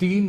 3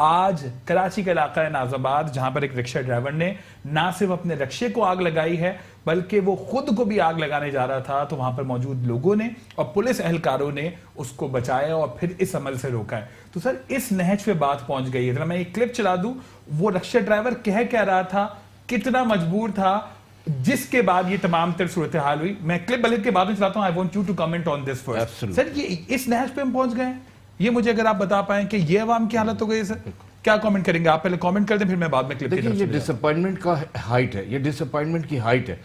آج کراچی کا علاقہ ہے ناز آباد جہاں پر ایک رکشہ ڈرائیور نے نہ صرف اپنے رکشے کو آگ لگائی ہے بلکہ وہ خود کو بھی آگ لگانے جا رہا تھا تو وہاں پر موجود لوگوں نے اور پولیس اہلکاروں نے اس کو بچایا اور پھر اس عمل سے روکا ہے. تو سر اس نہج پہ بات پہنچ گئی ہے. ذرا میں ایک کلپ چلا دوں, وہ رکشہ ڈرائیور کہہ رہا تھا, کتنا مجبور تھا, جس کے بعد یہ تمام تر صورتحال ہوئی. میں کلپ بلکہ کے بعد میں چلاتا ہوں. I want you to comment on this first. سر یہ اس نہج پہ ہم پہنچ گئے ہیں, یہ مجھے اگر آپ بتا پائیں کہ یہ عوام کی حالت ہو گئی ہے سر, کیا کامنٹ کریں گے آپ؟ پہلے کامنٹ کر دیں پھر میں بعد میں کلپ. دیکھیں یہ ڈس اپوائنٹمنٹ کا ہائٹ ہے, یہ ڈس اپوائنٹمنٹ کی ہائٹ ہے.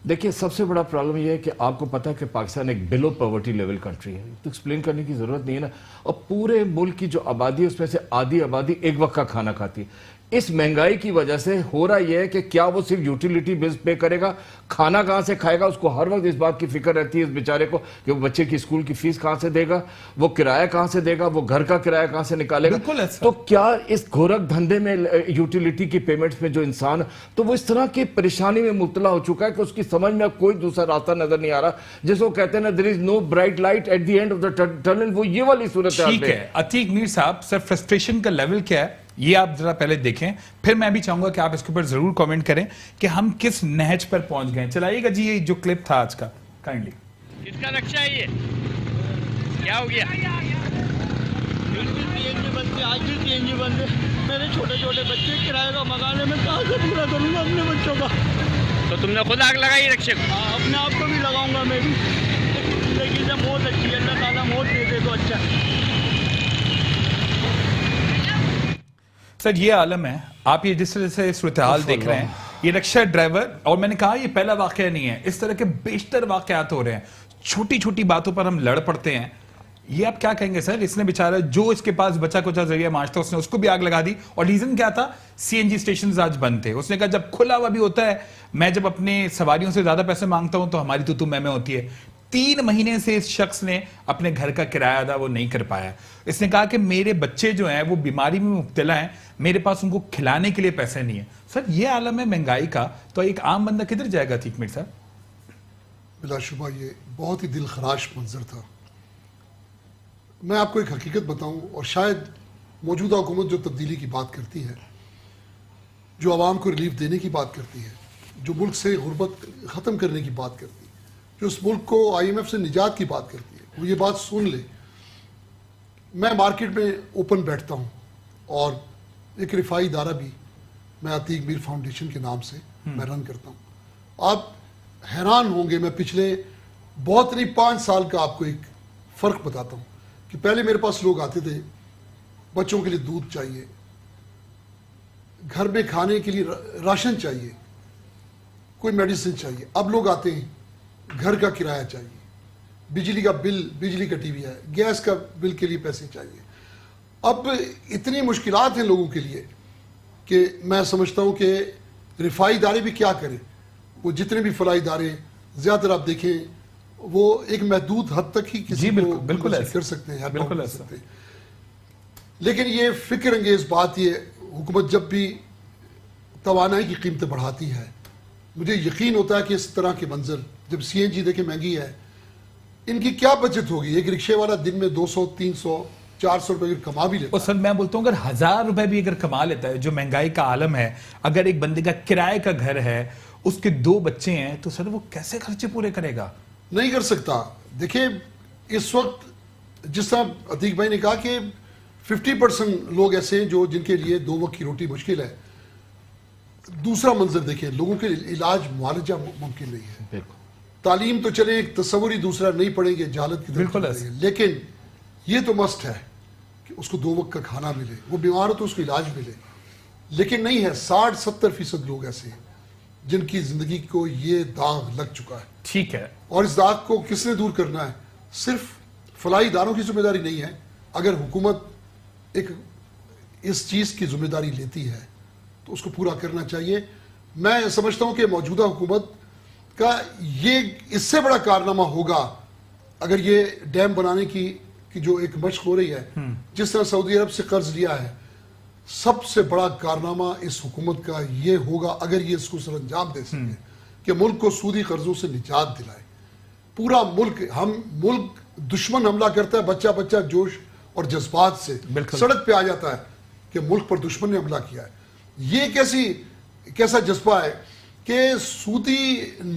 دیکھیے سب سے بڑا پرابلم یہ ہے کہ آپ کو پتا ہے کہ پاکستان ایک بلو پاورٹی لیول کنٹری ہے, تو ایکسپلین کرنے کی ضرورت نہیں ہے نا. اور پورے ملک کی جو آبادی ہے اس میں سے آدھی آبادی ایک وقت کا کھانا کھاتی ہے. اس مہنگائی کی وجہ سے ہو رہا یہ ہے کہ کیا وہ صرف یوٹیلیٹی بلز پے کرے گا, کھانا کہاں سے کھائے گا, اس کو ہر وقت اس بات کی فکر رہتی ہے اس بیچارے کو کہ وہ بچے کی اسکول کی فیس کہاں سے دے گا, وہ کرایہ کہاں سے دے گا, وہ گھر کا کرایہ کہاں سے نکالے گا. تو کیا اس گھورک دھندے میں یوٹیلیٹی کی پیمنٹس میں جو انسان تو وہ اس طرح کی پریشانی میں مبتلا ہو چکا ہے کہ اس کی سمجھ میں کوئی دوسرا راستہ نظر نہیں آ رہا, جس کو کہتے ہیں نا there is no bright light at the end of the tunnel. وہ یہ والی صورت ہے. ٹھیک ہے عتیق میر صاحب, سر فرسٹریشن کا لیول کیا ہے یہ آپ ذرا پہلے دیکھیں, پھر میں بھی چاہوں گا کہ آپ اس کے اوپر ضرور کامنٹ کریں کہ ہم کس نہج پر پہنچ گئے. چلائیے گا جی یہ جو کلپ تھا آج کا کائنڈلی. کس کا رکشہ ہے یہ, کیا ہو گیا؟ بالکل سی این جی بند ہے, آج بھی سی این جی بند ہے. میرے چھوٹے چھوٹے بچے کرایہ کا مکان ہے, میں کہاں سے پورا کروں گا اپنے بچوں کا؟ تو تم نے خود آگ لگائی رکشے کو؟ ہاں اپنے آپ کو بھی لگاؤں گا میں بھی. زندگی سے موت اچھی ہے, اللہ تعالیٰ موت دے دے تو اچھا. سر یہ عالم ہے, آپ یہ جس طرح سے صورتحال دیکھ رہے ہیں, یہ رکشہ ڈرائیور, اور میں نے کہا یہ پہلا واقعہ نہیں ہے, اس طرح کے بیشتر واقعات ہو رہے ہیں. چھوٹی چھوٹی باتوں پر ہم لڑ پڑتے ہیں. یہ آپ کیا کہیں گے سر, اس نے بیچارہ جو اس کے پاس بچا کچا ذریعہ معاش تھا اس نے اس کو بھی آگ لگا دی, اور ریزن کیا تھا, سی این جی اسٹیشنز آج بند تھے. اس نے کہا جب کھلا ہوا بھی ہوتا ہے, میں جب اپنے سواریوں سے زیادہ پیسے مانگتا ہوں تو ہماری تو میں ہوتی ہے. 3 مہینے سے اس شخص نے اپنے گھر کا کرایہ تھا وہ نہیں کر پایا. اس نے کہا کہ میرے بچے جو ہیں وہ بیماری میں مبتلا ہیں, میرے پاس ان کو کھلانے کے لیے پیسے نہیں ہیں. سر یہ عالم ہے مہنگائی کا, تو ایک عام بندہ کدھر جائے گا عتیق میر صاحب؟ بلا شبہ یہ بہت ہی دل خراش منظر تھا. میں آپ کو ایک حقیقت بتاؤں, اور شاید موجودہ حکومت جو تبدیلی کی بات کرتی ہے, جو عوام کو ریلیف دینے کی بات کرتی ہے, جو ملک سے غربت ختم کرنے کی بات کرتی ہے, جو اس ملک کو آئی ایم ایف سے نجات کی بات کرتی ہے, وہ یہ بات سن لے. میں مارکیٹ میں اوپن بیٹھتا ہوں, اور ایک رفائی ادارہ بھی میں عتیق میر فاؤنڈیشن کے نام سے میں رن کرتا ہوں. آپ حیران ہوں گے, میں پچھلے بہت نہیں 5 سال کا آپ کو ایک فرق بتاتا ہوں کہ پہلے میرے پاس لوگ آتے تھے, بچوں کے لیے دودھ چاہیے, گھر میں کھانے کے لیے راشن چاہیے, کوئی میڈیسن چاہیے. اب لوگ آتے ہیں گھر کا کرایہ چاہیے, بجلی کا بل, بجلی کا ٹی وی ہے, گیس کا بل کے لیے پیسے چاہیے. اب اتنی مشکلات ہیں لوگوں کے لیے کہ میں سمجھتا ہوں کہ رفائی ادارے بھی کیا کریں. وہ جتنے بھی فلاحی ادارے زیادہ تر آپ دیکھیں وہ ایک محدود حد تک ہی کسی کو بالکل کر سکتے ہیں, بالکل کر سکتے ہیں. لیکن یہ فکر انگیز بات, یہ حکومت جب بھی توانائی کی قیمتیں بڑھاتی ہے, مجھے یقین ہوتا ہے کہ اس طرح کے منظر, جب سی این جی دیکھیں مہنگی ہے, ان کی کیا بچت ہوگی. ایک رکشے والا دن میں 200 300 400 روپے اگر کما بھی لیتا ہے, سر میں بولتا ہوں اگر 1000 روپے بھی اگر کما لیتا ہے, جو مہنگائی کا عالم ہے, اگر ایک بندے کا کرائے کا گھر ہے, اس کے 2 بچے ہیں, تو سر وہ کیسے خرچے پورے کرے گا؟ نہیں کر سکتا. دیکھیں اس وقت جس طرح عتیق بھائی نے کہا کہ 50% لوگ ایسے ہیں جو جن کے لیے 2 وقت کی روٹی مشکل ہے. دوسرا منظر دیکھیں, لوگوں کے علاج معالجہ ممکن نہیں ہے. تعلیم تو چلے ایک تصور ہی دوسرا, نہیں پڑھیں گے جہالت کی طرف, لیکن یہ تو مسٹ ہے کہ اس کو 2 وقت کا کھانا ملے, وہ بیمار ہو تو اس کو علاج ملے. لیکن نہیں ہے, 60-70% لوگ ایسے ہیں جن کی زندگی کو یہ داغ لگ چکا ہے. ٹھیک ہے, اور اس داغ کو کس نے دور کرنا ہے؟ صرف فلاحی اداروں کی ذمہ داری نہیں ہے. اگر حکومت ایک اس چیز کی ذمہ داری لیتی ہے تو اس کو پورا کرنا چاہیے. میں سمجھتا ہوں کہ موجودہ حکومت کا یہ اس سے بڑا کارنامہ ہوگا اگر یہ ڈیم بنانے کی جو ایک مشق ہو رہی ہے, جس طرح سعودی عرب سے قرض لیا ہے, سب سے بڑا کارنامہ اس حکومت کا یہ ہوگا اگر یہ اس کو سر انجام دے سکے کہ ملک کو سودی قرضوں سے نجات دلائے. پورا ملک دشمن حملہ کرتا ہے, بچہ جوش اور جذبات سے سڑک پہ آ جاتا ہے کہ ملک پر دشمن نے حملہ کیا ہے. یہ کیسا جذبہ ہے کہ سودی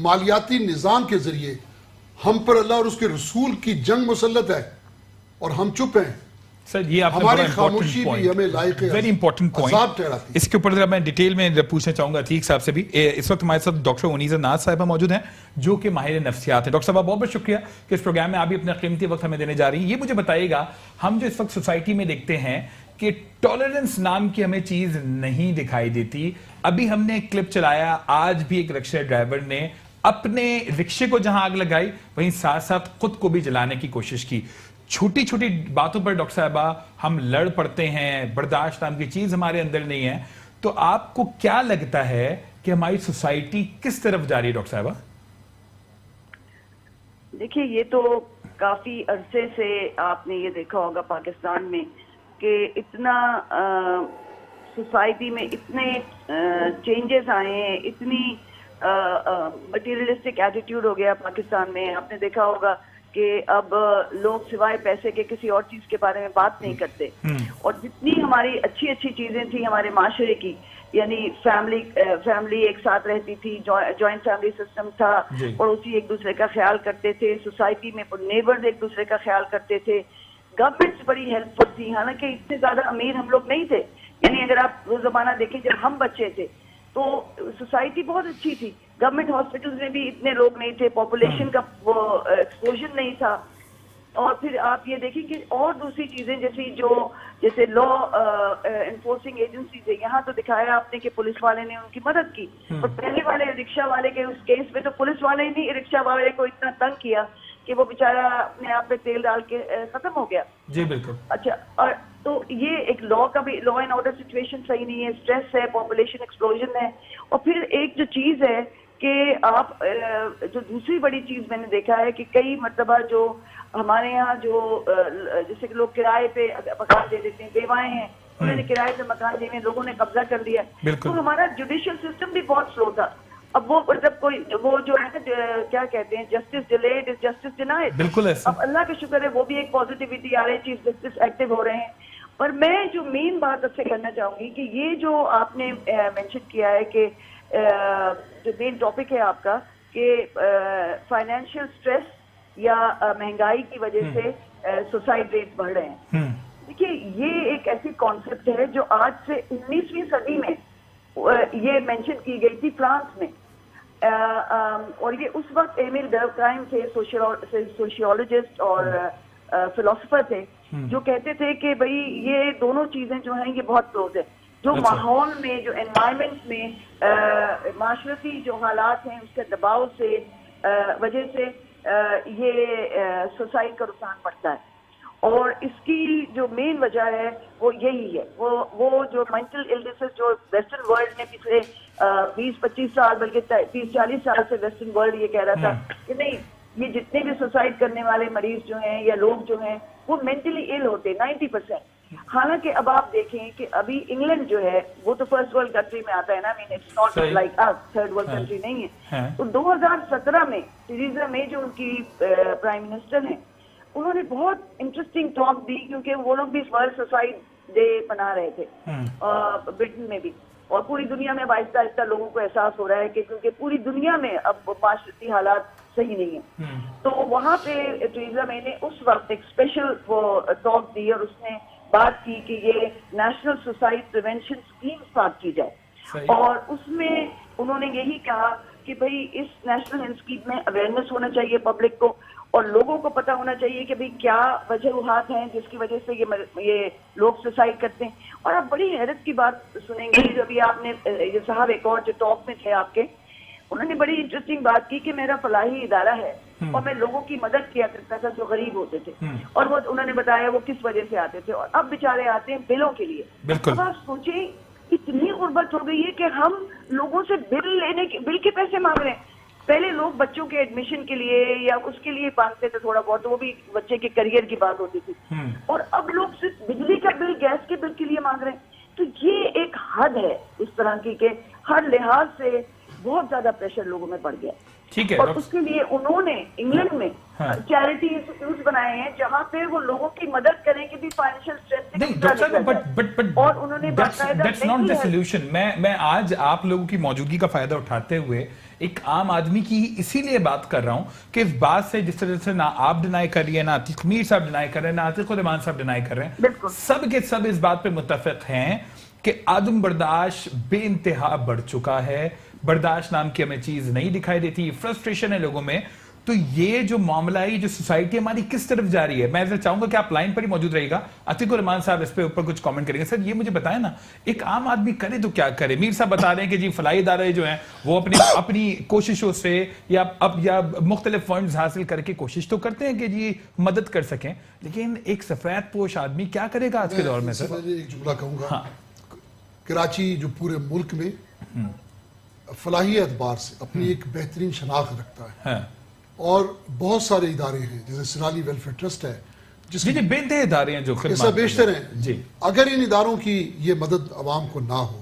مالیاتی نظام کے ذریعے ہم پر اللہ اور اس کے رسول کی جنگ مسلط ہے اور ہم چپ ہیں. سر یہ آپ نے ہماری بڑا خاموشی بھی ہمیں لائق ویری امپورٹنٹ عذاب پوائنٹ. ٹھہراتی ہے. اس کے اوپر ذرا میں ڈیٹیل میں پوچھنا چاہوں گا عتیق صاحب سے بھی. اس وقت ہمارے ساتھ ڈاکٹر انیسہ ناز صاحبہ موجود ہیں جو کہ ماہر نفسیات ہیں. ڈاکٹر صاحبہ بہت بہت شکریہ کہ اس پروگرام میں آپ بھی اپنا قیمتی وقت ہمیں دینے جا رہی ہیں. یہ مجھے بتائیے گا, ہم جو اس وقت سوسائٹی میں دیکھتے ہیں کہ ٹالرنس نام کی ہمیں چیز نہیں دکھائی دیتی. ابھی ہم نے ایک کلپ چلایا, آج بھی ایک رکشہ ڈرائیور نے اپنے رکشے کو جہاں آگ لگائی وہیں ساتھ ساتھ خود کو بھی جلانے کی کوشش کی. چھوٹی چھوٹی باتوں پر ڈاکٹر صاحبہ ہم لڑ پڑتے ہیں, برداشت نام کی چیز ہمارے اندر نہیں ہے. تو آپ کو کیا لگتا ہے کہ ہماری سوسائٹی کس طرف جا رہی ہے ڈاکٹر صاحبہ؟ دیکھیے یہ تو کافی عرصے سے آپ نے یہ دیکھا ہوگا پاکستان میں کہ اتنا سوسائٹی میں اتنے چینجز آئے ہیں, اتنی مٹیریلسٹک ایٹیٹیوڈ ہو گیا پاکستان میں. آپ نے دیکھا ہوگا کہ اب لوگ سوائے پیسے کے کسی اور چیز کے بارے میں بات نہیں کرتے. اور جتنی ہماری اچھی اچھی چیزیں تھیں ہمارے معاشرے کی, یعنی فیملی ایک ساتھ رہتی تھی, جوائنٹ فیملی سسٹم تھا, پڑوسی ایک دوسرے کا خیال کرتے تھے, سوسائٹی میں نیبرز ایک دوسرے کا خیال کرتے تھے, گورنمنٹس بڑی ہیلپ فل تھی. حالانکہ اتنے زیادہ امیر ہم لوگ نہیں تھے. یعنی اگر آپ وہ زمانہ دیکھیں جب ہم بچے تھے تو سوسائٹی بہت اچھی تھی. گورنمنٹ ہاسپٹلز میں بھی اتنے لوگ نہیں تھے, پاپولیشن کا وہ ایکسپوژر نہیں تھا. اور پھر آپ یہ دیکھیں کہ اور دوسری چیزیں جیسے لا انفورسنگ ایجنسیز ہے, یہاں تو دکھایا آپ نے کہ پولیس والے نے ان کی مدد کی. اور پہلے والے رکشہ والے کے اس کیس میں تو پولیس والے نے رکشہ والے کو اتنا تنگ کیا کہ وہ بیچارہ اپنے آپ پہ تیل ڈال کے ختم ہو گیا. جی بالکل. اچھا, اور تو یہ ایک لا کا بھی, لا اینڈ آرڈر سچویشن صحیح نہیں ہے, اسٹریس ہے, پاپولیشن ایکسپلوژن ہے. اور پھر ایک جو چیز ہے کہ آپ جو دوسری بڑی چیز میں نے دیکھا ہے کہ کئی مرتبہ جو ہمارے یہاں جو جیسے کہ لوگ کرائے پہ مکان دے دیتے ہیں, بیوائیں ہیں, انہوں نے کرائے پہ مکان دیے ہیں, لوگوں نے قبضہ کر لیا. تو ہمارا جوڈیشل سسٹم بھی بہت سلو تھا. اب وہ مطلب کوئی وہ جو ہے نا کیا کہتے ہیں, justice delayed is justice denied. بالکل. اب اللہ کا شکر ہے وہ بھی ایک پازیٹیوٹی آ رہی ہے, چیف جسٹس ایکٹیو ہو رہے ہیں. پر میں جو مین بات آپ سے کرنا چاہوں گی کہ یہ جو آپ نے مینشن کیا ہے کہ جو مین ٹاپک ہے آپ کا کہ فائنینشیل اسٹریس یا مہنگائی کی وجہ سے سوسائڈ ریٹ بڑھ رہے ہیں. دیکھیے یہ ایک ایسی کانسیپٹ ہے جو آج سے 19ویں صدی میں یہ مینشن کی گئی تھی فرانس میں. اور یہ اس وقت ایمیل ڈرکہائم تھے, سوشیولوجسٹ اور فلاسفر تھے, جو کہتے تھے کہ بھئی یہ دونوں چیزیں جو ہیں یہ بہت کلوز ہے. جو ماحول میں, جو انوائرمنٹ میں معاشرتی جو حالات ہیں اس کے دباؤ سے وجہ سے یہ سوسائٹی کا نقصان پڑتا ہے. اور اس کی جو مین وجہ ہے وہ یہی ہے, وہ جو مینٹل النیسز جو ویسٹرن ورلڈ نے پچھلے 20-25 سال بلکہ 30-40 سال سے ویسٹرن ورلڈ یہ کہہ رہا تھا کہ نہیں, یہ جتنے بھی سوسائڈ کرنے والے مریض جو ہیں یا لوگ جو ہیں وہ مینٹلی ill ہوتے 90%. حالانکہ اب آپ دیکھیں کہ ابھی انگلینڈ جو ہے وہ تو فرسٹ ورلڈ کنٹری میں آتا ہے نا, اٹس ناٹ لائک اس, تھرڈ ورلڈ کنٹری نہیں ہے. تو 2017 میں ٹریزا مے جو ان کی پرائم منسٹر ہیں, انہوں نے بہت انٹرسٹنگ ٹاک دی, کیونکہ وہ لوگ بھی ورلڈ سوسائڈ ڈے منا رہے تھے برٹن میں بھی, اور پوری دنیا میں آہستہ آہستہ لوگوں کو احساس ہو رہا ہے کہ کیونکہ پوری دنیا میں اب معاشرتی حالات صحیح نہیں ہے. تو وہاں پہ ٹریزا مے نے اس وقت ایک اسپیشل وہ ٹاک دی اور اس نے بات کی کہ یہ national suicide prevention scheme start کی جائے. اور اس میں انہوں نے یہی کہا کہ بھئی اس نیشنل اسکیم میں اویئرنیس ہونا چاہیے پبلک کو, اور لوگوں کو پتہ ہونا چاہیے کہ بھئی کیا وجوہات ہیں جس کی وجہ سے یہ لوگ سوسائڈ کرتے ہیں. اور آپ بڑی حیرت کی بات سنیں گے, جو ابھی آپ نے یہ صاحب ایک اور جو ٹاک میں تھے آپ کے, انہوں نے بڑی انٹرسٹنگ بات کی کہ میرا فلاحی ادارہ ہے اور میں لوگوں کی مدد کیا کرتا تھا جو غریب ہوتے تھے, اور وہ انہوں نے بتایا وہ کس وجہ سے آتے تھے, اور اب بیچارے آتے ہیں بلوں کے لیے. اب آپ سوچیں اتنی غربت ہو گئی ہے کہ ہم لوگوں سے بل کے پیسے مانگ رہے ہیں. پہلے لوگ بچوں کے ایڈمیشن کے لیے یا اس کے لیے مانگتے تھے تھوڑا بہت, وہ بھی بچے کے کریئر کی بات ہوتی تھی, اور اب لوگ صرف بجلی کا بل, گیس کے بل کے لیے مانگ رہے ہیں. تو یہ ایک حد ہے اس طرح کی کہ ہر لحاظ سے بہت زیادہ پریشر لوگوں میں بڑھ گیا. ٹھیک ہے اور اس کے لیے انہوں نے انگلینڈ میں ہاں. چیریٹی انسٹیٹیوٹس بنائے ہیں جہاں پہ وہ لوگوں کی مدد کریں کہ بھی فائنینشیل نہیں ڈاکٹر صاحب اسٹرینتھ اور انہوں نے باقاعدہ دیٹس ناٹ دی سولوشن. میں آج آپ لوگوں کی موجودگی کا فائدہ اٹھاتے ہوئے ایک عام آدمی کی اسی لیے بات کر رہا ہوں کہ اس بات سے جس طرح سے نہ آپ ڈینائی کر رہی ہے، نہ عتیق میر صاحب ڈینائی کر رہے ہیں، نہ عتیق الرحمان صاحب ڈینائی کر رہے ہیں، سب کے سب اس بات پہ متفق ہیں کہ عدم برداشت بے انتہا بڑھ چکا ہے. برداشت نام کی ہمیں چیز نہیں دکھائی دیتی، فرسٹریشن ہے لوگوں میں. تو یہ جو معاملہ ہے، جو سوسائٹی ہماری کس طرف جا رہی ہے، میں چاہوں گا کہ آپ لائن پر ہی موجود رہے گا. عتیق الرحمان صاحب اس پہ اوپر کچھ کامنٹ کریں گے. سر یہ مجھے بتائیں نا، ایک عام آدمی کرے تو کیا کرے؟ میر صاحب بتا رہے ہیں کہ جی فلاحی ادارے جو ہیں وہ اپنی کوششوں سے یا مختلف فنڈز حاصل کر کے کوشش تو کرتے ہیں کہ جی مدد کر سکیں، لیکن ایک سفید پوش آدمی کیا کرے گا آج کے دور میں؟ سر ایک جملہ کہوں گا، کراچی جو پورے ملک میں فلاحی اعتبار سے اپنی ایک بہترین شناخت رکھتا ہے، اور بہت سارے ادارے ہیں جیسے سرالی ویلفیئر ٹرسٹ ہے جس جی بے انتہا ادارے ہیں جو ایسا بیشتر ہیں. جی اگر ان اداروں کی یہ مدد عوام کو نہ ہو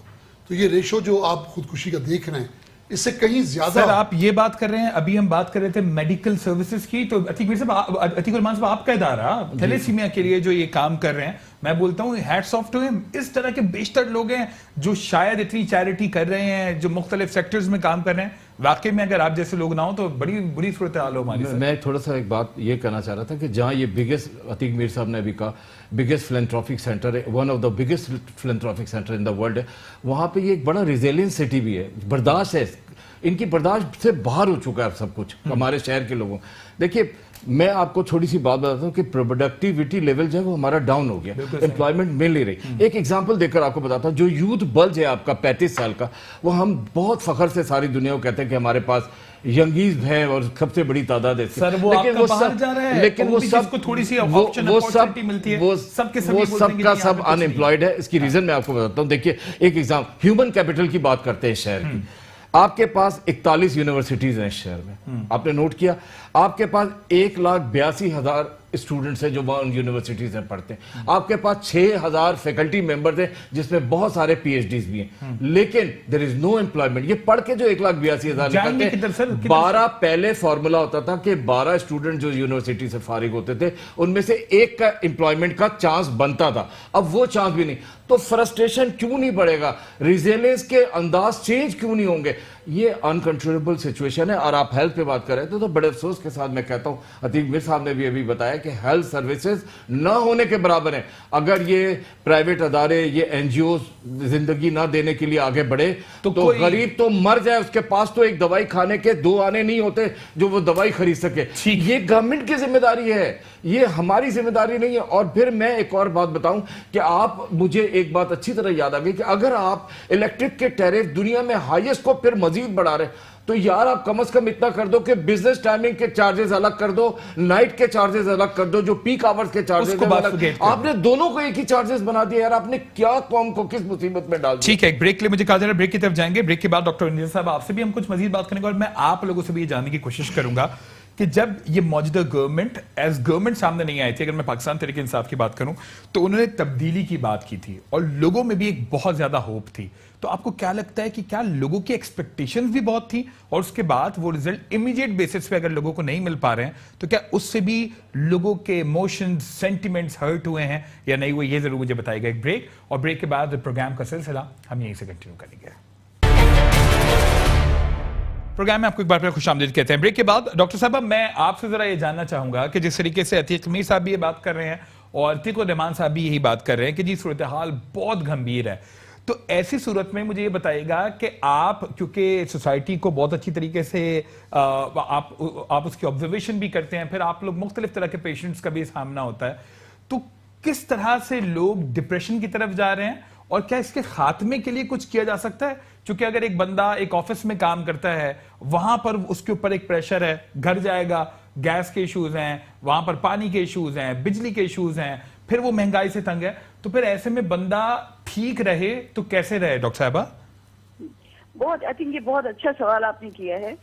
تو یہ ریشو جو آپ خودکشی کا دیکھ رہے ہیں اس سے کہیں زیادہ. سر آپ یہ بات کر رہے ہیں، ابھی ہم بات کر رہے تھے میڈیکل سروسز کی، تو عتیق الرحمان صاحب آپ کا ادارہ تھیلیسیمیا کے لیے جو یہ کام کر رہے ہیں، میں بولتا ہوں ہیٹس آف ٹو ہم. اس طرح کے بیشتر لوگ ہیں جو شاید اتنی چیریٹی کر رہے ہیں، جو مختلف سیکٹرز میں کام کر رہے ہیں. واقعی میں اگر آپ جیسے لوگ نہ ہوں تو بڑی بری صورتحال ہو ہماری. میں تھوڑا سا ایک بات یہ کہنا چاہ رہا تھا کہ جہاں یہ بگیسٹ، عتیق میر صاحب نے ابھی کہا بگیسٹ فلینتھروپک سینٹر ہے، one of the biggest philanthropic centre in the world ہے، وہاں پہ یہ ایک بڑا ریزیلینس سٹی بھی ہے. برداشت ہے، ان کی برداشت سے باہر ہو چکا ہے سب کچھ ہمارے شہر کے لوگوں. دیکھیے میں آپ کو تھوڑی سی بات بتاتا ہوں کہ پروڈکٹیوٹی لیول جو ہے وہ ہمارا ڈاؤن ہو گیا، امپلائمنٹ مل نہیں رہی. ایک ایگزامپل دے کر آپ کو بتاتا ہوں، جو یوتھ بلج ہے آپ کا 35 سال کا، وہ ہم بہت فخر سے ساری دنیا کو کہتے ہیں کہ ہمارے پاس ینگیز ہیں اور سب سے بڑی تعداد ہے. سر وہ آپ کا باہر جا رہا ہے، لیکن وہ سب کو تھوڑی سی اپارچونٹی ملتی ہے، وہ سب کا سب ان ایمپلائڈ ہے. اس کی ریزن میں آپ کو بتاتا ہوں. دیکھیے ایک ایگزامپل، ہیومن کیپٹل کی بات کرتے ہیں شہر کی. آپ کے پاس 41 یونیورسٹیز ہیں اس شہر میں، آپ نے نوٹ کیا؟ آپ کے پاس 1,82,000 اسٹوڈنٹس ہیں جو وہاں یونیورسٹیز میں پڑھتے ہیں. آپ کے پاس 6,000 فیکلٹی ممبرز ہیں جس میں بہت سارے پی ایچ ڈیز بھی ہیں، لیکن دیر از نو امپلائمنٹ. یہ پڑھ کے جو 1,82,000 نکلتے ہیں، 12 پہلے فارمولا ہوتا تھا کہ 12 اسٹوڈنٹ جو یونیورسٹی سے فارغ ہوتے تھے ان میں سے ایک کا امپلائمنٹ کا چانس بنتا تھا. اب وہ چانس بھی نہیں. تو فرسٹریشن کیوں نہیں بڑھے گا؟ ریزیلنس کے انداز چینج کیوں نہیں ہوں گے؟ یہ انکنٹرولبل سچویشن ہے. اور آپ ہیلتھ پہ بات کر رہے تھے تو بڑے افسوس کے ساتھ میں کہتا ہوں، عتیق میر صاحب نے بھی ابھی بتایا کہ ہیلتھ سروسز نہ ہونے کے برابر ہیں. اگر یہ پرائیویٹ ادارے، یہ این جی اوز زندگی نہ دینے کے لیے آگے بڑھے تو غریب تو مر جائے، اس کے پاس تو ایک دوائی کھانے کے 2 آنے نہیں ہوتے جو وہ دوائی خرید سکے. یہ گورنمنٹ کی ذمہ داری ہے، یہ ہماری ذمہ داری نہیں ہے. اور پھر میں ایک اور بات بتاؤں کہ آپ، مجھے ایک بات اچھی طرح یاد آ گئی کہ اگر آپ الیکٹرک کے ٹیرف دنیا میں ہائیسٹ کو پھر مزید بڑھا رہے تو یار آپ کم از کم اتنا کر دو کہ بزنس ٹائمنگ کے چارجز الگ کر دو، نائٹ کے چارجز الگ کر دو، جو پیک آورز کے چارجز الگ. آپ نے دونوں کو ایک ہی چارجز بنا دیا. یار آپ نے کیا قوم کو کس مصیبت میں ڈال دیا. ٹھیک ہے، ایک بریک کے لیے مجھے کہا جا رہا ہے، بریک کی طرف جائیں گے. بریک کے بعد ڈاکٹر انجل صاحب آپ سے بھی ہم کچھ مزید بات کریں گے، اور میں آپ لوگوں سے بھی یہ جاننے کی کوشش کروں گا کہ جب یہ موجودہ گورنمنٹ ایز گورنمنٹ سامنے نہیں آئی تھی، اگر میں پاکستان تحریک انصاف کی بات کروں تو انہوں نے تبدیلی کی بات کی تھی اور لوگوں میں بھی ایک بہت زیادہ ہوپ تھی. تو آپ کو کیا لگتا ہے کہ کیا لوگوں کی ایکسپیکٹیشنز بھی بہت تھی اور اس کے بعد وہ رزلٹ امیڈیٹ بیسس پہ اگر لوگوں کو نہیں مل پا رہے ہیں تو کیا اس سے بھی لوگوں کے ایموشنز، سینٹیمنٹس ہرٹ ہوئے ہیں یا نہیں ہوئے؟ یہ ضرور مجھے بتائے گا. ایک بریک، اور بریک کے بعد پروگرام کا سلسلہ ہم یہیں سے کنٹینیو کریں گے. پروگرام میں آپ کو ایک بار پھر خوش آمدید کہتے ہیں. بریک کے بعد ڈاکٹر صاحب میں آپ سے ذرا یہ جاننا چاہوں گا کہ جس طریقے سے عتیق میر صاحب بھی یہ بات کر رہے ہیں اور عتیق الرحمان صاحب بھی یہی بات کر رہے ہیں کہ جی صورتحال بہت گھمبیر ہے، تو ایسی صورت میں مجھے یہ بتائیے گا کہ آپ کیونکہ سوسائٹی کو بہت اچھی طریقے سے آپ اس کی آبزرویشن بھی کرتے ہیں، پھر آپ لوگ مختلف طرح کے پیشنٹس کا بھی سامنا ہوتا ہے، تو کس طرح سے لوگ ڈپریشن کی طرف جا رہے ہیں اور کیا اس کے خاتمے کے لیے کچھ کیا جا سکتا ہے؟ چونکہ اگر ایک بندہ ایک آفس میں کام کرتا ہے، وہاں پر اس کے اوپر ایک پریشر ہے، گھر جائے گا گیس کے ایشوز ہیں، وہاں پر پانی کے ایشوز ہیں، بجلی کے ایشوز ہیں، پھر وہ مہنگائی سے تنگ ہے، تو پھر ایسے میں بندہ ٹھیک رہے تو کیسے رہے؟ ڈاکٹر صاحبہ آئی تھنک یہ بہت اچھا سوال آپ نے کیا ہے.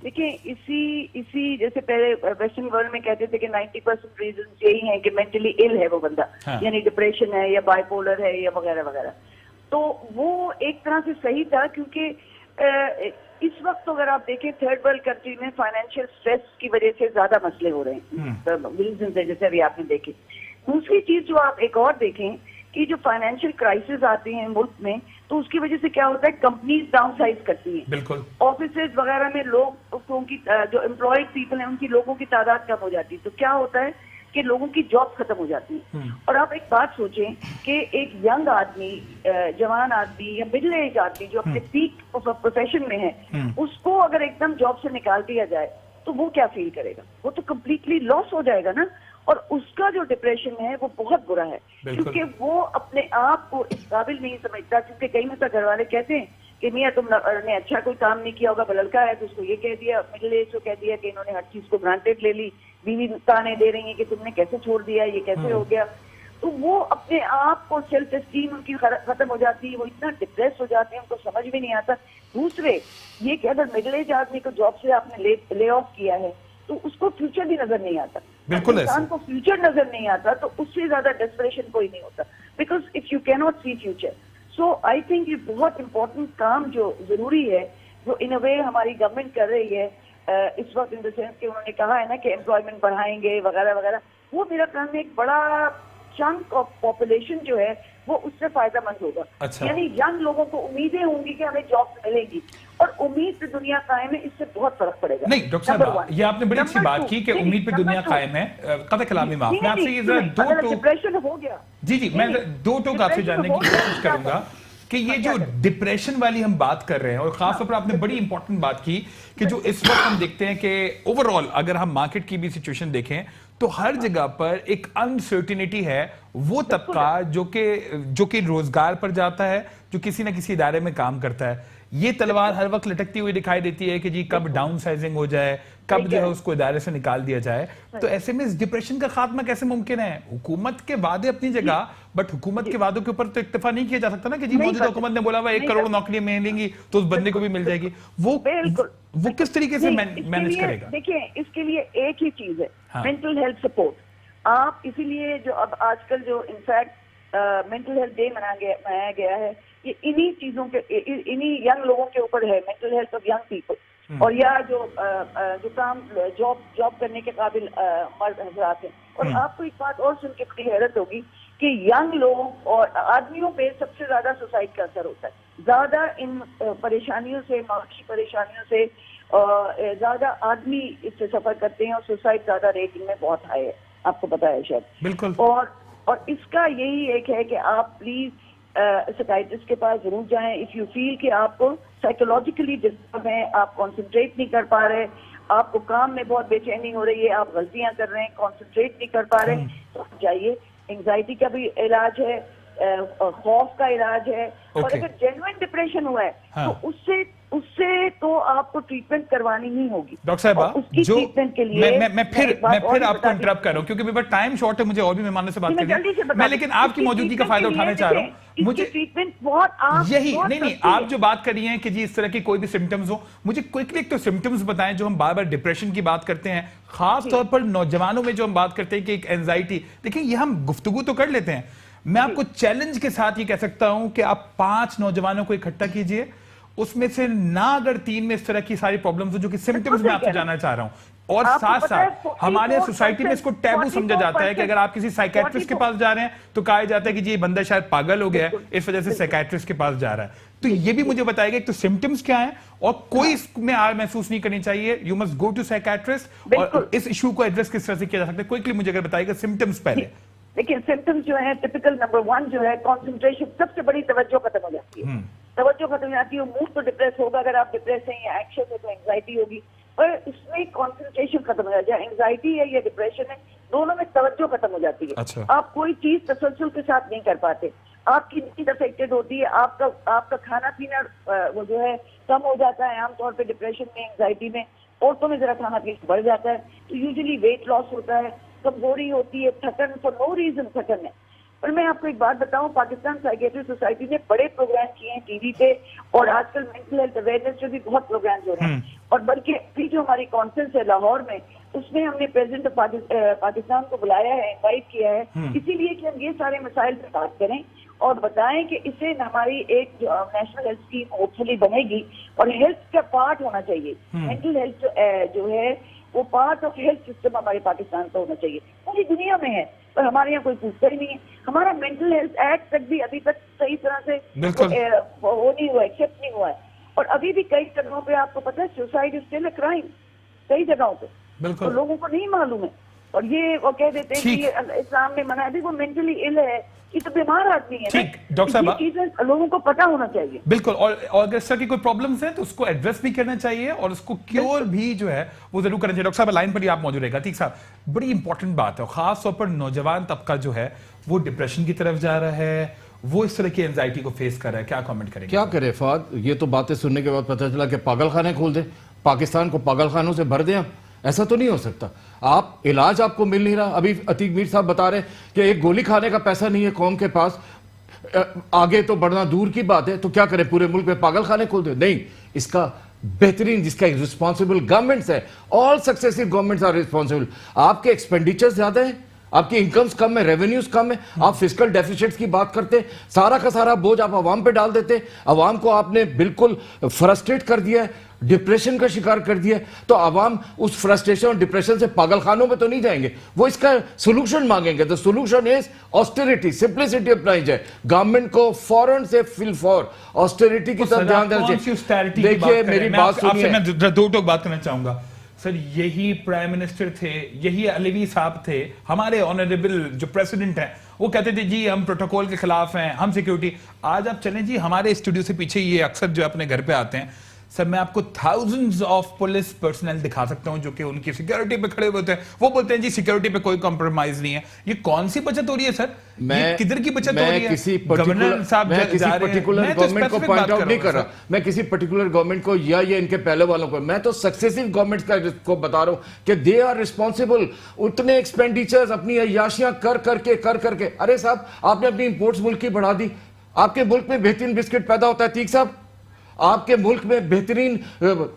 دیکھیں اسی جیسے پہلے ویسٹرن ورلڈ میں کہتے تھے کہ 90% ریزنز یہی ہیں کہ مینٹلی ال ہے وہ بندہ، یعنی ڈپریشن ہے یا بائی پولر ہے یا وغیرہ وغیرہ. تو وہ ایک طرح سے صحیح تھا کیونکہ اس وقت اگر آپ دیکھیں تھرڈ ورلڈ کنٹری میں فائنینشیل اسٹریس کی وجہ سے زیادہ مسئلے ہو رہے ہیں ریزن سے، جیسے ابھی آپ نے دیکھے. دوسری چیز جو آپ ایک اور دیکھیں کہ جو فائنینشیل کرائسس آتے ہیں ملک میں تو اس کی وجہ سے کیا ہوتا ہے کمپنیز ڈاؤن سائز کرتی ہیں. بالکل. آفیسز وغیرہ میں لوگوں کی جو امپلائڈ پیپل ہیں ان کی لوگوں کی تعداد کم ہو جاتی ہے تو کیا ہوتا ہے کہ لوگوں کی جاب ختم ہو جاتی ہیں. اور آپ ایک بات سوچیں کہ ایک ینگ آدمی، جوان آدمی یا مڈل ایج آدمی جو اپنے پیک آف پروفیشن میں ہے اس کو اگر ایک دم جاب سے نکال دیا جائے تو وہ کیا فیل کرے گا؟ وہ تو کمپلیٹلی لاس ہو جائے گا نا. اور اس کا جو ڈپریشن ہے وہ بہت برا ہے کیونکہ وہ اپنے آپ کو اس قابل نہیں سمجھتا. کیونکہ کئی مرتبہ گھر والے کہتے ہیں کہ میاں تم نے اچھا کوئی کام نہیں کیا ہوگا، لڑکا ہے تو اس کو یہ کہہ دیا، مڈل ایج کو کہہ دیا کہ انہوں نے ہر چیز کو گرانٹیڈ لے لی، بیوی تانے دے رہی ہیں کہ تم نے کیسے چھوڑ دیا، یہ کیسے ہو گیا. تو وہ اپنے آپ کو سیلف اسٹیم ان کی ختم ہو جاتی ہے، وہ اتنا ڈپریس ہو جاتے ہیں ان کو سمجھ بھی نہیں آتا. دوسرے یہ کہ اگر مڈل ایج آدمی کو جاب سے آپ نے لے آف کیا ہے تو اس کو فیوچر بھی نظر نہیں آتا. بالکل انسان کو فیوچر نظر نہیں آتا تو اس سے زیادہ ڈیسپریشن کوئی نہیں ہوتا بیکاز اف یو کی not see future. So I think یہ بہت امپورٹنٹ کام جو ضروری ہے جو ان اے وے ہماری گورنمنٹ کر رہی ہے اس وقت ان دا سینس کہ انہوں نے کہا ہے نا کہ امپلائمنٹ بڑھائیں گے وغیرہ وغیرہ. وہ میرا خیال میں ایک بڑا چنک آف پاپولیشن جو ہے وہ اس سے فائدہ مند ہوگا. یعنی ینگ لوگوں کو امیدیں ہوں گی کہ ہمیں جاب ملے گی اور امید پہ دنیا قائم ہے، اس سے بہت فرق پڑے گا. نہیں ڈاکٹر صاحب یہ آپ نے بڑی اچھی بات کی کہ امید پہ دنیا قائم ہے. قطع کلامی معاف، میں آپ سے یہ ذرا دو ٹوک ڈپریشن ہو گیا. جی میں دو ٹوک آپ سے جاننے کی کوشش کروں گا کہ یہ جو ڈپریشن والی ہم بات کر رہے ہیں اور خاص طور پر آپ نے بڑی امپورٹنٹ بات کی کہ جو اس وقت ہم دیکھتے ہیں کہ اوور آل اگر ہم مارکیٹ کی بھی سچویشن دیکھیں تو ہر جگہ پر ایک انسرٹینٹی ہے. وہ طبقہ جو کہ روزگار پر جاتا ہے، جو کسی نہ کسی ادارے میں کام کرتا ہے، یہ تلوار ہر وقت لٹکتی ہوئی دکھائی دیتی ہے کہ جی کب ڈاؤن سائزنگ ہو جائے، کب جو ہے اس کو ادارے سے نکال دیا جائے. تو ایسے میں اس ڈپریشن کا خاتمہ کیسے ممکن ہے؟ حکومت کے وعدے اپنی جگہ، بٹ حکومت کے وعدوں کے اوپر تو اکتفا نہیں کیا جا سکتا نا کہ جی موجودہ حکومت نے بولا ہوا 1 کروڑ نوکریاں ملیں گی تو اس بندے کو بھی مل جائے گی. وہ کس طریقے سے مینج کرے گا؟ دیکھیں اس کے لیے ایک ہی چیز ہے، مینٹل ہیلتھ سپورٹ. آپ اسی لیے جو اب آج کل جو انفیکٹ مینٹل ہیلتھ ڈے منایا گیا ہے یہ انہی چیزوں کے انہی ینگ لوگوں کے اوپر ہے، mental health of young people. اور یا جو کام جاب کرنے کے قابل مرد حضرات ہیں. اور آپ کو ایک بات اور سن کے بڑی حیرت ہوگی کہ ینگ لوگوں اور آدمیوں پہ سب سے زیادہ سوسائڈ کا اثر ہوتا ہے. زیادہ ان پریشانیوں سے، معاشی پریشانیوں سے زیادہ آدمی اس سے سفر کرتے ہیں اور سوسائڈ زیادہ ریٹ ان میں بہت ہائی ہے، آپ کو پتا ہے شاید. بالکل. اور اس کا یہی ایک ہے کہ آپ پلیز سائکیٹرسٹ کے پاس ضرور جائیں. اف یو فیل کہ آپ کو سائیکولوجیکلی ڈسٹرب ہیں، آپ کانسنٹریٹ نہیں کر پا رہے، آپ کو کام میں بہت بے چینی ہو رہی ہے، آپ غلطیاں کر رہے ہیں، کانسنٹریٹ نہیں کر پا رہے، تو آپ جائیے. انگزائٹی کا بھی علاج ہے، خوف کا علاج ہے. اور اگر جینوئن ڈپریشن ہوا ہے تو اس سے تو آپ کو ٹریٹمنٹ کروانی ہی ہوگی. ڈاکٹر صاحبہ جو میں پھر آپ کو انٹرپٹ کر رہا ہوں کیونکہ میرے پاس ٹائم شارٹ ہے، مجھے اور بھی مہمانوں سے بات کرنی ہے. میں لیکن آپ کی موجودگی کا فائدہ اٹھانا چاہ رہا ہوں. مجھے یہی نہیں آپ جو بات کر رہی ہیں کہ جی اس طرح کی کوئی بھی سمٹمز ہو، مجھے کوئکلی ایک تو سمٹمز بتائیں جو ہم بار بار ڈپریشن کی بات کرتے ہیں، خاص طور پر نوجوانوں میں جو ہم بات کرتے ہیں کہ ایک اینزائٹی. دیکھیں یہ ہم گفتگو تو کر لیتے ہیں، میں آپ کو چیلنج کے ساتھ یہ کہہ سکتا ہوں کہ آپ 5 نوجوانوں کو اکٹھا کیجئے، اس میں سے نہ اگر 3 میں اس طرح کی ساری پرابلمز ہو جو کہ سمٹمز میں آپ سے جانا چاہ رہا ہوں. اور ساتھ ساتھ ہمارے سوسائٹی میں اس کو ٹیبو سمجھا جاتا ہے کہ اگر آپ کسی سائیکیٹرسٹ کے پاس جا رہے ہیں تو کہا جاتا ہے کہ جی یہ بندہ شاید پاگل ہو گیا ہے، اس وجہ سے سائیکیٹرسٹ کے پاس جا رہا ہے. تو یہ بھی مجھے بتائے گا ایک تو سمٹمز کیا ہیں اور کوئی اس میں محسوس نہیں کرنی چاہیے، you must go to psychiatrist. اور اس ایشو کو ایڈریس کس طرح سے کیا جا سکتا ہے، کوئکلی مجھے اگر بتائے گا سمٹمز پہلے. دیکھیں سمٹمز جو ہیں ٹپیکل نمبر 1 جو ہے کنسنٹریشن، سب سے بڑی توجہ ختم ہو جاتی ہے. توجہ ختم ہو جاتی ہے، موڈ تو ڈپریس ہوگا، اگر آپ ڈپریس ہیں یا اینکشس ہے تو اینگزائٹی ہوگی، اور اس میں کنسنٹریشن ختم ہو جاتی ہے. اینگزائٹی ہے یا ڈپریشن ہے، دونوں میں توجہ ختم ہو جاتی ہے. آپ کوئی چیز تسلسل کے ساتھ نہیں کر پاتے، آپ کی نیند افیکٹڈ ہوتی ہے، آپ کا کھانا پینا وہ جو ہے کم ہو جاتا ہے. عام طور پہ ڈپریشن میں، اینگزائٹی میں عورتوں میں ذرا کھانا پینا بڑھ جاتا ہے تو یوزلی ویٹ لاس ہوتا ہے، کمزوری ہوتی ہے، تھکن فار نو ریزن تھکن ہے. اور میں آپ کو ایک بات بتاؤں، پاکستان سائیکیٹری سوسائٹی نے بڑے پروگرام کیے ہیں ٹی وی پہ، اور آج کل مینٹل ہیلتھ اویئرنیس پہ بھی بہت پروگرامز ہو رہے ہیں. اور بلکہ ابھی جو ہماری کانفرنس ہے لاہور میں، اس میں ہم نے پریزیڈنٹ پاکستان کو بلایا ہے، انوائٹ کیا ہے، اسی لیے کہ ہم یہ سارے مسائل پہ بات کریں اور بتائیں کہ اس سے ہماری ایک نیشنل ہیلتھ اسکیم ہوپفلی بنے گی اور ہیلتھ کا پارٹ ہونا چاہیے. مینٹل ہیلتھ جو ہے وہ پارٹ آف ہیلتھ سسٹم ہمارے پاکستان کا ہونا چاہیے. پوری دنیا میں ہے پر ہمارے یہاں کوئی پوچھتا ہی نہیں ہے. ہمارا مینٹل ہیلتھ ایکٹ تک بھی ابھی تک صحیح طرح سے وہ نہیں ہوا, ایکسیپٹ نہیں ہوا ہے. اور ابھی بھی کئی جگہوں پہ آپ کو پتا ہے suicide is still a crime, کئی جگہوں پہ تو لوگوں کو نہیں معلوم ہے. اور یہ وہ کہہ دیتے ہیں کہ اسلام میں منع ہے, وہ مینٹلی ال ہے, یہ تو بیمار آدمی ہے. ٹھیک ڈاکٹر صاحب, یہ چیزیں لوگوں کو پتا ہونا چاہیے. بالکل, اور اگر اس طرح کی کوئی پرابلمس ہیں تو اس کو ایڈریس بھی کرنا چاہیے اور اس کو کیور بھی جو ہے وہ ضرور کرنا چاہیے. ڈاکٹر صاحب لائن پر ہی آپ موجود رہے گا. ٹھیک صاحب, بڑی امپورٹنٹ بات ہے, خاص طور پر نوجوان طبقہ جو ہے وہ ڈپریشن کی طرف جا رہا ہے, وہ اس طرح کی اینزائٹی کو فیس کر رہا ہے. کیا کامنٹ کریں گے؟ کیا کرے فہد, یہ تو باتیں سننے کے بعد پتہ چلا کہ پاگل خانے کھول دیں, پاکستان کو پاگل خانوں سے بھر دیں. ایسا تو نہیں ہو سکتا. آپ علاج آپ کو مل نہیں رہا. ابھی عتیق میر صاحب بتا رہے کہ ایک گولی کھانے کا پیسہ نہیں ہے قوم کے پاس, آگے تو بڑھنا دور کی بات ہے. تو کیا کریں, پورے ملک میں پاگل خانے کھول دیں؟ نہیں, اس کا بہترین جس کا رسپانسبل گورنمنٹس ہے, آل سکسیسو گورنمنٹس آر رسپانسبل. آپ کے ایکسپینڈیچر زیادہ ہیں, آپ کی انکمز کم ہے, ریونیوز کم ہے, آپ فسکل ڈیفیسٹس کی بات کرتے, سارا کا سارا بوجھ آپ عوام پہ ڈال دیتے, عوام کو آپ نے بالکل فرسٹریٹ کر دیا ہے, ڈپریشن کا شکار کر دیا ہے. تو عوام اس فرسٹریشن اور ڈپریشن سے پاگل خانوں میں تو نہیں جائیں گے, وہ اس کا سولوشن مانگیں گے. the solution is austerity, simplicity اپنائی جائے. گورنمنٹ کو فوراً سے فل فور آسٹریٹی کی طرف دھیان دینا چاہیے. دیکھیے میری بات سنیے, میں دو ٹوک بات کرنا چاہوں گا. سر یہی پرائم منسٹر تھے, یہی علوی صاحب تھے, ہمارے آنریبل جو پریسیڈنٹ ہیں, وہ کہتے تھے جی ہم پروٹوکول کے خلاف ہیں, ہم سیکیورٹی. آج آپ چلیں جی ہمارے اسٹوڈیو سے پیچھے یہ اکثر جو اپنے گھر پہ آتے ہیں, سر میں آپ کو تھاؤزنڈز آف پولیس پرسنل دکھا سکتا ہوں جو کہ ان کی سیکیورٹی پہ کھڑے ہوتے ہیں. وہ بولتے ہیں جی سیکیورٹی پہ کوئی کمپرومائز نہیں ہے. یہ کون سی بچت ہو رہی ہے سر؟ یہ کدھر کی بچت ہو رہی ہے؟ میں کسی پرٹیکولر گورنمنٹ کو پوائنٹ آؤٹ نہیں کر رہا, میں کسی پرٹیکولر گورنمنٹ کو یا یہ ان کے پہلے والوں کو, میں تو سکسیسو گورنمنٹ کو بتا رہا ہوں کہ دے آر رسپانسبل. اتنے ایکسپینڈیچرز اپنی عیاشیاں کر کر کے ارے صاحب آپ نے اپنی امپورٹس ملک کی بڑھا دی. آپ کے ملک میں بہترین بسکٹ پیدا ہوتا ہے عتیق صاحب, آپ کے ملک میں بہترین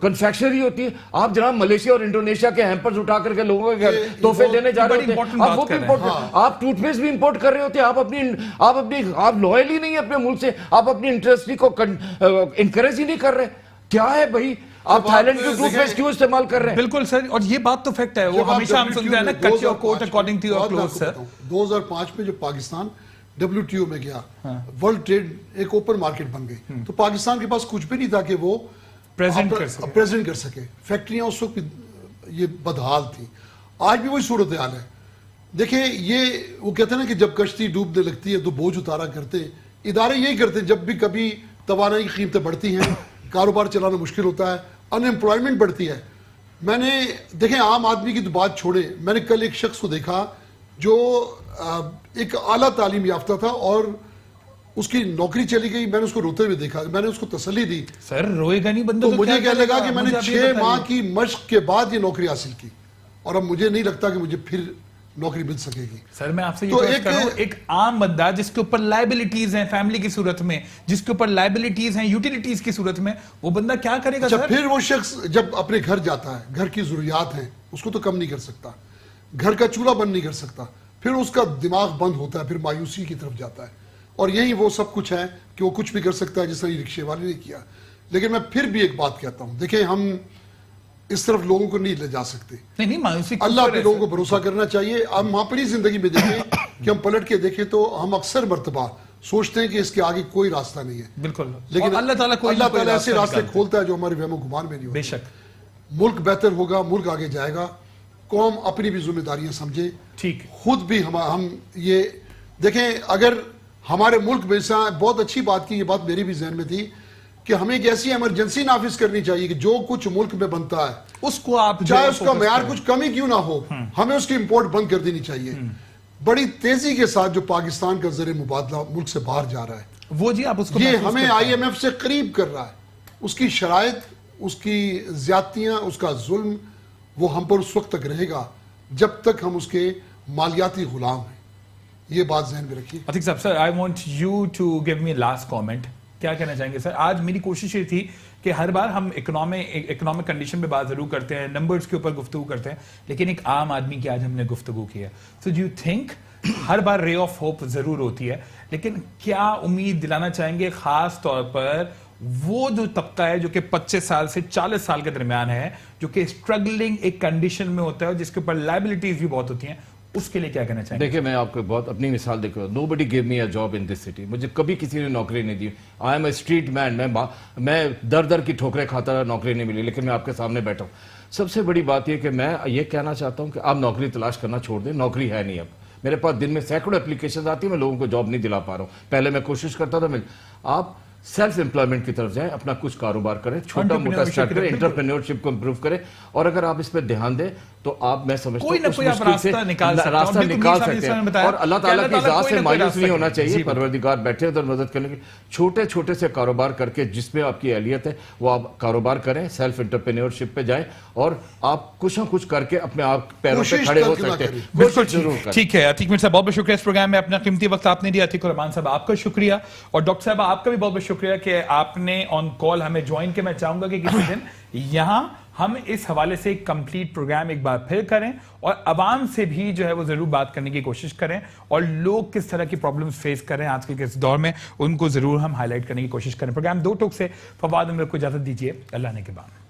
کنفیکشنری ہوتی ہے. آپ جناب ملیشیا اور انڈونیشیا کے ہیمپرز اٹھا کر کے لوگوں کے گھر تحفے دینے جا رہے ہوتے ہیں, آپ وہ بھی امپورٹ کر, آپ ٹوتھ پیسٹ بھی امپورٹ کر رہے ہوتے ہیں. آپ لوئل ہی نہیں ہے اپنے ملک سے, آپ اپنی انڈسٹری کو انکریج ہی نہیں کر رہے. کیا ہے بھائی, آپ تھائیلینڈ کی ٹوتھ پیسٹ کیوں استعمال کر رہے ہیں؟ بالکل سر, اور یہ بات تو فیکٹ ہے, وہ ہمیشہ ہم سنتے ہیں نا cut your coat according to your cloth. Sir 2005 میں جب پاکستان WTO میں گیا, ورلڈ ٹریڈ ایک اوپن مارکیٹ بن گئی, تو پاکستان کے پاس کچھ بھی نہیں تھا کہ وہ پریزنٹ کر سکے. فیکٹریاں اس وقت یہ بدحال تھی, آج بھی وہی صورتحال ہے. دیکھیں یہ وہ کہتے ہیں نا کہ جب کشتی ڈوبنے لگتی ہے تو بوجھ اتارا کرتے, ادارے یہی کرتے ہیں. جب بھی کبھی توانائی کی قیمتیں بڑھتی ہیں, کاروبار چلانا مشکل ہوتا ہے, ان امپلائمنٹ بڑھتی ہے. میں نے دیکھیں عام آدمی کی تو بات چھوڑے, میں نے کل ایک شخص کو دیکھا جو ایک اعلیٰ تعلیم یافتہ تھا اور اس کی نوکری چلی گئی. میں نے اس کو روتے ہوئے دیکھا, میں نے اس کو تسلی دی. سر روئے گا نہیں بندہ تو مجھے کہنے لگا کہ میں نے 6 ماہ کی مشق کے بعد یہ نوکری حاصل کی اور اب مجھے نہیں لگتا کہ مجھے پھر نوکری مل سکے گی. سر میں آپ سے یہ کہہ رہا ہوں, ایک عام بندہ جس کے اوپر لائبلٹیز ہیں فیملی کی صورت میں, جس کے اوپر لائبلٹیز ہیں یوٹیلیٹیز کی صورت میں, وہ بندہ کیا کرے گا؟ سر پھر وہ شخص جب اپنے گھر جاتا ہے, گھر کی ضروریات ہیں اس کو تو کم نہیں کر سکتا, گھر کا چولہا بند نہیں کر سکتا, پھر اس کا دماغ بند ہوتا ہے, پھر مایوسی کی طرف جاتا ہے. اور یہی وہ سب کچھ ہے کہ وہ کچھ بھی کر سکتا ہے جس طرح رکشے والے نے کیا. لیکن میں پھر بھی ایک بات کہتا ہوں, دیکھیں ہم اس طرف لوگوں کو نہیں لے جا سکتے. نہیں مایوسی, اللہ پہ لوگوں کو بھروسہ کرنا چاہیے. ہم اپنی زندگی میں دیکھیں کہ ہم پلٹ کے دیکھیں تو ہم اکثر مرتبہ سوچتے ہیں کہ اس کے آگے کوئی راستہ نہیں ہے. بالکل, لیکن اللہ تعالیٰ ایسے راستے کھولتا ہے جو ہمارے وہم و گمان میں نہیں ہوتے. بے شک ملک بہتر ہوگا, ملک آگے جائے گا, قوم اپنی بھی ذمہ داریاں سمجھے, ٹھیک, خود بھی ہم یہ دیکھیں. اگر ہمارے ملک میں بہت اچھی بات کی, یہ بات میری بھی ذہن میں تھی کہ ہمیں ایک ایسی ایمرجنسی نافذ کرنی چاہیے کہ جو کچھ ملک میں بنتا ہے اس کو آپ چاہے اس کا معیار کچھ کمی کیوں نہ ہو, ہمیں اس کی امپورٹ بند کر دینی چاہیے. بڑی تیزی کے ساتھ جو پاکستان کا زر مبادلہ ملک سے باہر جا رہا ہے, وہ جی آپ اس کو یہ ہمیں IMF سے قریب کر رہا ہے. اس کی شرائط, اس کی زیادتیاں, اس کا ظلم, وہ ہم پر اس وقت تک رہے گا جب تک ہم اس کے مالیاتی غلام ہیں. یہ بات ذہن میں رکھیے. عتیق صاحب, sir I want you to give me last comment. کیا کہنا چاہیں گے سر؟ آج میری کوشش یہ تھی کہ ہر بار ہم اکنامک کنڈیشن پہ بات ضرور کرتے ہیں, نمبرز کے اوپر گفتگو کرتے ہیں, لیکن ایک عام آدمی کی آج ہم نے گفتگو کی ہے. سو ڈو یو تھنک ہر بار رے آف ہوپ ضرور ہوتی ہے, لیکن کیا امید دلانا چاہیں گے خاص طور پر وہ جو طبقہ ہے جو کہ 25 سال سے 40 سال کے درمیان ہے, جو کہ اسٹرگلنگ ایک کنڈیشن میں ہوتا ہے جس کے اوپر لائبلٹیز بھی بہت ہوتی ہیں, اس کے لیے کیا کہنا چاہیں گے؟ دیکھیں میں آپ کو بہت اپنی مثال دیکھوں, nobody give me a job in this city, مجھے کبھی کسی نے نوکری نہیں دی. آئی ایم اے اسٹریٹ مین, میں در در کی ٹھوکریں کھاتا رہا, نوکری نہیں ملی, لیکن میں آپ کے سامنے بیٹھا ہوں. سب سے بڑی بات یہ کہ میں یہ کہنا چاہتا ہوں کہ آپ نوکری تلاش کرنا چھوڑ دیں, نوکری ہے نہیں. اب میرے پاس دن میں سینکڑوں اپلیکیشنز آتی ہیں, میں لوگوں کو جاب نہیں دلا پا رہا ہوں. پہلے میں کوشش کرتا تھا. آپ سیلف امپلائمنٹ کی طرف جائیں, اپنا کچھ کاروبار کریں, چھوٹا موٹا اسٹارٹ کریں, انٹرپرینیورشپ کو امپروو کریں, اور اگر آپ اس پہ دھیان دیں تو آپ, میں سمجھتا ہوں اس مشکل سے راستہ نکال سکتے ہیں. اور اللہ تعالیٰ کی ذات سے مایوس نہیں ہونا چاہیے. پروردگار بیٹھے ادھر مدد کرنے کے, چھوٹے چھوٹے سے کاروبار کر کے جس میں آپ کی اہلیت ہے وہ آپ کاروبار کریں, سیلف انٹرپرینیورشپ پہ جائیں, اور آپ کچھ نہ کچھ کر کے اپنے آپ پیروں پہ کھڑے ہو سکتے ہیں. بالکل ٹھیک ہے. عتیق مرزا بہت بہت شکریہ اس پروگرام میں اپنا قیمتی وقت آپ نے دیا. عتیق الرحمان صاحب آپ کا شکریہ, اور ڈاکٹر صاحب آپ کا بھی بہت بہت شکریہ کہ آپ نے آن کال ہمیں جوائن کیا. میں چاہوں گا کہ کسی دن یہاں ہم اس حوالے سے ایک کمپلیٹ پروگرام ایک بار پھر کریں, اور عوام سے بھی جو ہے وہ ضرور بات کرنے کی کوشش کریں, اور لوگ کس طرح کی پرابلمز فیس کریں آج کے اس دور میں, ان کو ضرور ہم ہائی لائٹ کرنے کی کوشش کریں. پروگرام دو ٹوک سے فواد انور کو اجازت دیجیے. اللہ نے کے بعد.